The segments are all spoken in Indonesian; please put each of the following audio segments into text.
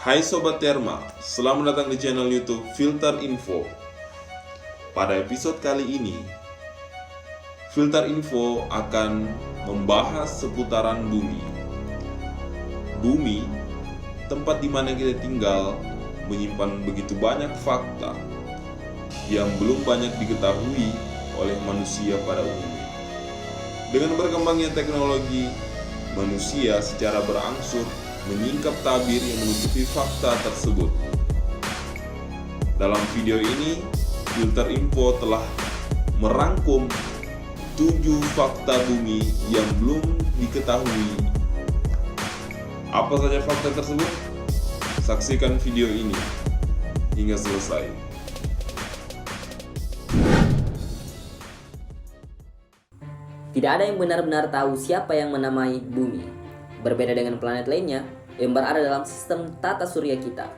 Hai Sobat Terma, selamat datang di channel YouTube Filter Info. Pada episode kali ini, Filter Info akan membahas seputaran bumi. Bumi, tempat di mana kita tinggal, menyimpan begitu banyak fakta yang belum banyak diketahui oleh manusia pada umumnya. Dengan berkembangnya teknologi, manusia secara berangsur menyingkap tabir yang menutupi fakta tersebut. Dalam video ini, Filter Info telah merangkum 7 fakta bumi yang belum diketahui. Apa saja fakta tersebut? Saksikan video ini hingga selesai. Tidak ada yang benar-benar tahu siapa yang menamai bumi. Berbeda dengan planet lainnya yang berada dalam sistem tata surya kita.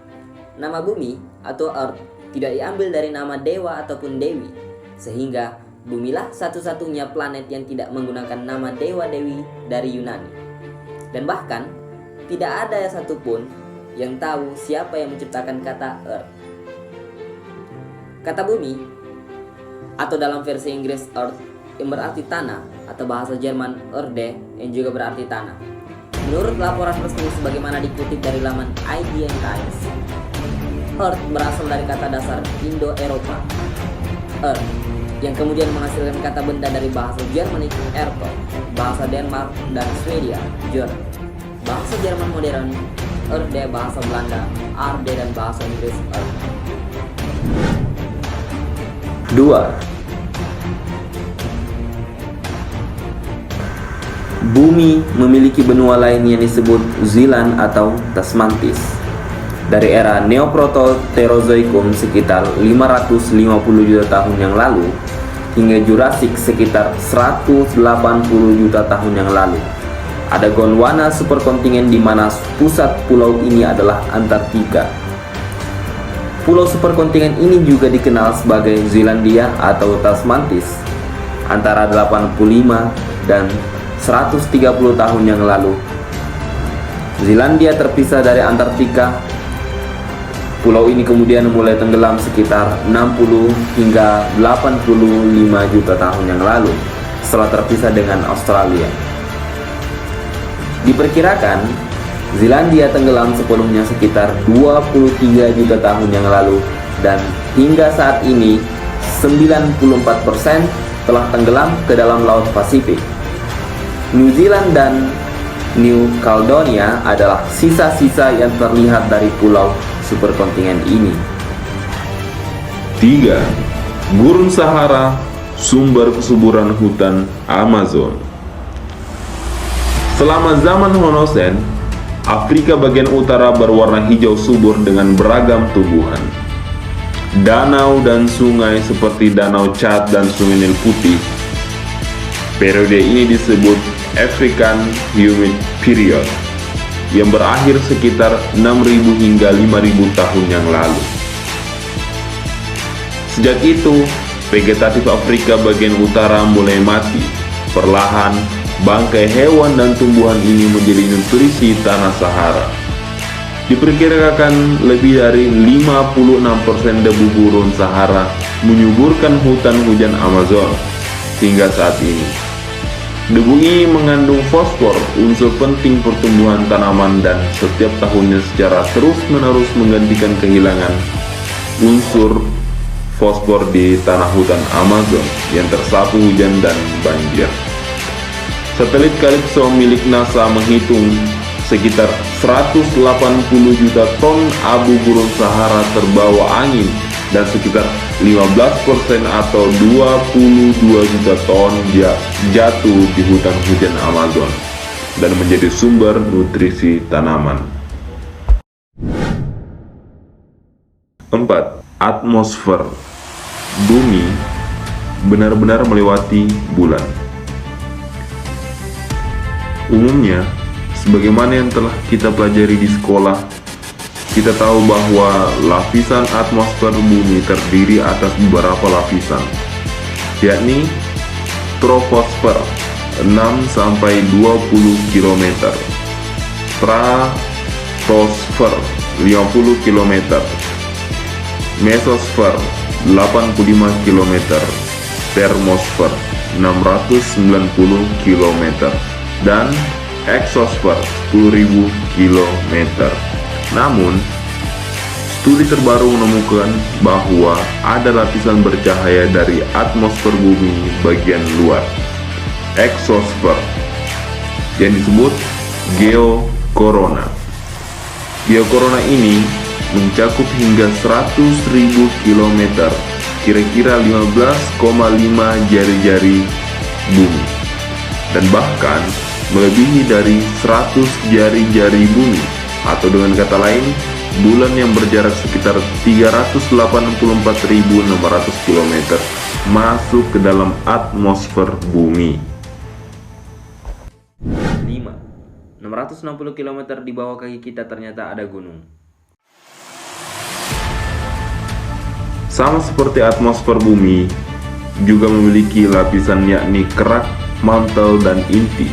Nama bumi atau Earth tidak diambil dari nama dewa ataupun dewi, sehingga bumilah satu-satunya planet yang tidak menggunakan nama dewa-dewi dari Yunani. Dan bahkan tidak ada satupun yang tahu siapa yang menciptakan kata Earth. Kata bumi atau dalam versi Inggris Earth yang berarti tanah, atau bahasa Jerman Erde yang juga berarti tanah. Menurut laporan resmi sebagaimana dikutip dari laman IDN Times, Earth berasal dari kata dasar Indo-Eropa Earth, yang kemudian menghasilkan kata benda dari bahasa Jermanik Erto, bahasa Denmark dan Swedia Jord, bahasa Jerman modern Erde, bahasa Belanda Arde, dan bahasa Inggris Earth. 2. Bumi memiliki benua lain yang disebut Zealand atau Tasmantis. Dari era Neoproto-Terozoikum sekitar 550 juta tahun yang lalu hingga Jurassic sekitar 180 juta tahun yang lalu, ada Gondwana superkontinen di mana pusat pulau ini adalah Antartika. Pulau superkontinen ini juga dikenal sebagai Zealandia atau Tasmantis. Antara 85 dan 130 tahun yang lalu, Zealandia terpisah dari Antartika. Pulau ini kemudian mulai tenggelam sekitar 60 hingga 85 juta tahun yang lalu setelah terpisah dengan Australia. Diperkirakan Zealandia tenggelam sepenuhnya sekitar 23 juta tahun yang lalu, dan hingga saat ini 94% telah tenggelam ke dalam Laut Pasifik. New Zealand dan New Caledonia adalah sisa-sisa yang terlihat dari pulau superkontinen ini. 3. Gurun Sahara, sumber kesuburan hutan Amazon. Selama zaman Holocene, Afrika bagian utara berwarna hijau subur dengan beragam tumbuhan. Danau dan sungai seperti Danau Chad dan Sungai Nil Putih. Periode ini disebut African Humid Period yang berakhir sekitar 6.000 hingga 5.000 tahun yang lalu. Sejak itu, vegetatif Afrika bagian utara mulai mati. Perlahan, bangkai hewan dan tumbuhan ini menjadi nutrisi tanah Sahara. Diperkirakan lebih dari 56% debu gurun Sahara menyuburkan hutan hujan Amazon hingga saat ini. Debu ini mengandung fosfor, unsur penting pertumbuhan tanaman, dan setiap tahunnya secara terus-menerus menggantikan kehilangan unsur fosfor di tanah hutan Amazon yang tersapu hujan dan banjir. Satelit Calypso milik NASA menghitung sekitar 180 juta ton abu gurun Sahara terbawa angin, dan sekitar 15% atau 22 juta ton jatuh di hutan hujan Amazon dan menjadi sumber nutrisi tanaman. 4. Atmosfer. Bumi benar-benar melewati bulan. Umumnya, sebagaimana yang telah kita pelajari di sekolah, kita tahu bahwa lapisan atmosfer bumi terdiri atas beberapa lapisan, yakni troposfer 6-20 km, stratosfer 50 km, mesosfer 85 km, termosfer 690 km, dan eksosfer 10.000 km. Namun, studi terbaru menemukan bahwa ada lapisan bercahaya dari atmosfer bumi bagian luar, eksosfer, yang disebut geokorona. Geokorona ini mencakup hingga 100.000 km, kira-kira 15,5 jari-jari bumi, dan bahkan melebihi dari 100 jari-jari bumi, atau dengan kata lain, bulan yang berjarak sekitar 384.600 km masuk ke dalam atmosfer bumi. 5. 660 km di bawah kaki kita ternyata ada gunung. Sama seperti atmosfer bumi, juga memiliki lapisan yakni kerak, mantel, dan inti.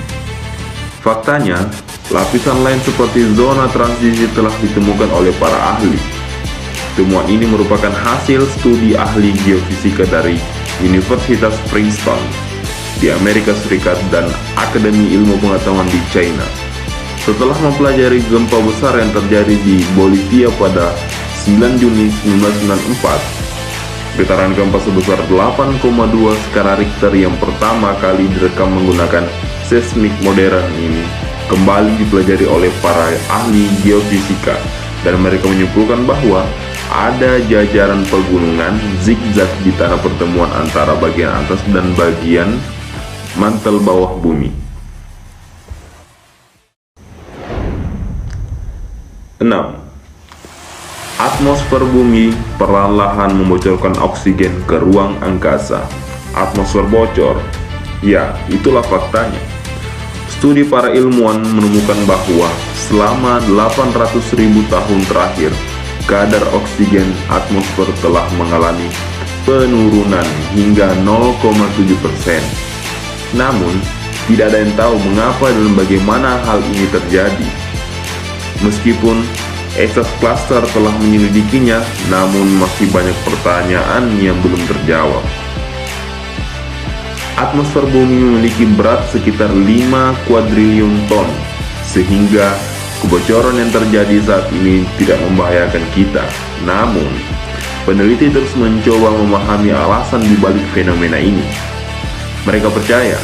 Faktanya, lapisan lain seperti zona transisi telah ditemukan oleh para ahli. Temuan ini merupakan hasil studi ahli geofisika dari Universitas Princeton di Amerika Serikat dan Akademi Ilmu Pengetahuan di China. Setelah mempelajari gempa besar yang terjadi di Bolivia pada 9 Juni 1994, getaran gempa sebesar 8,2 skala Richter yang pertama kali direkam menggunakan seismik modern ini kembali dipelajari oleh para ahli geofisika, dan mereka menyimpulkan bahwa ada jajaran pegunungan zigzag di tanah pertemuan antara bagian atas dan bagian mantel bawah bumi. 6. Atmosfer bumi perlahan-lahan membocorkan oksigen ke ruang angkasa. Atmosfer bocor. Ya, itulah faktanya. Studi para ilmuwan menemukan bahwa selama 800.000 tahun terakhir, kadar oksigen atmosfer telah mengalami penurunan hingga 0,7%. Namun, tidak ada yang tahu mengapa dan bagaimana hal ini terjadi. Meskipun Estes Cluster telah menyelidikinya, namun masih banyak pertanyaan yang belum terjawab. Atmosfer bumi memiliki berat sekitar 5 kuadriliun ton, sehingga kebocoran yang terjadi saat ini tidak membahayakan kita. Namun, peneliti terus mencoba memahami alasan di balik fenomena ini. Mereka percaya,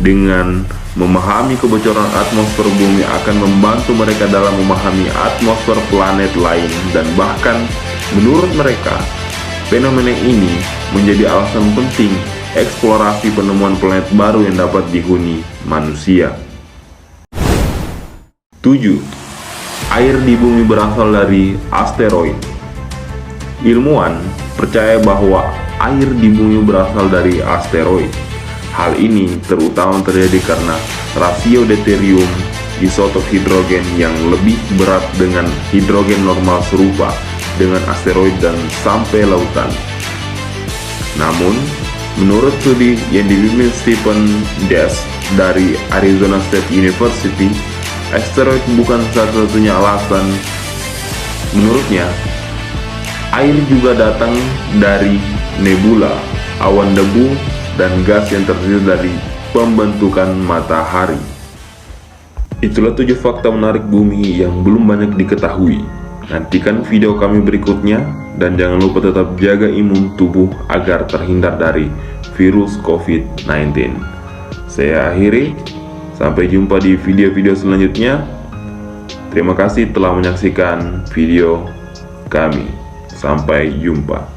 dengan memahami kebocoran atmosfer bumi akan membantu mereka dalam memahami atmosfer planet lain, dan bahkan menurut mereka, fenomena ini menjadi alasan penting eksplorasi penemuan planet baru yang dapat dihuni manusia. 7. Air di bumi berasal dari asteroid. Ilmuwan percaya bahwa air di bumi berasal dari asteroid. Hal ini terutama terjadi karena rasio deuterium isotop hidrogen yang lebih berat dengan hidrogen normal serupa dengan asteroid dan sampai lautan. Namun, menurut studi yang dibimbing Stephen Desch dari Arizona State University, asteroid bukan satu-satunya alasan. Menurutnya, air juga datang dari nebula, awan debu, dan gas yang terdiri dari pembentukan matahari. Itulah 7 fakta menarik bumi yang belum banyak diketahui. Nantikan video kami berikutnya, dan jangan lupa tetap jaga imun tubuh agar terhindar dari virus COVID-19. Saya akhiri, sampai jumpa di video-video selanjutnya. Terima kasih telah menyaksikan video kami. Sampai jumpa.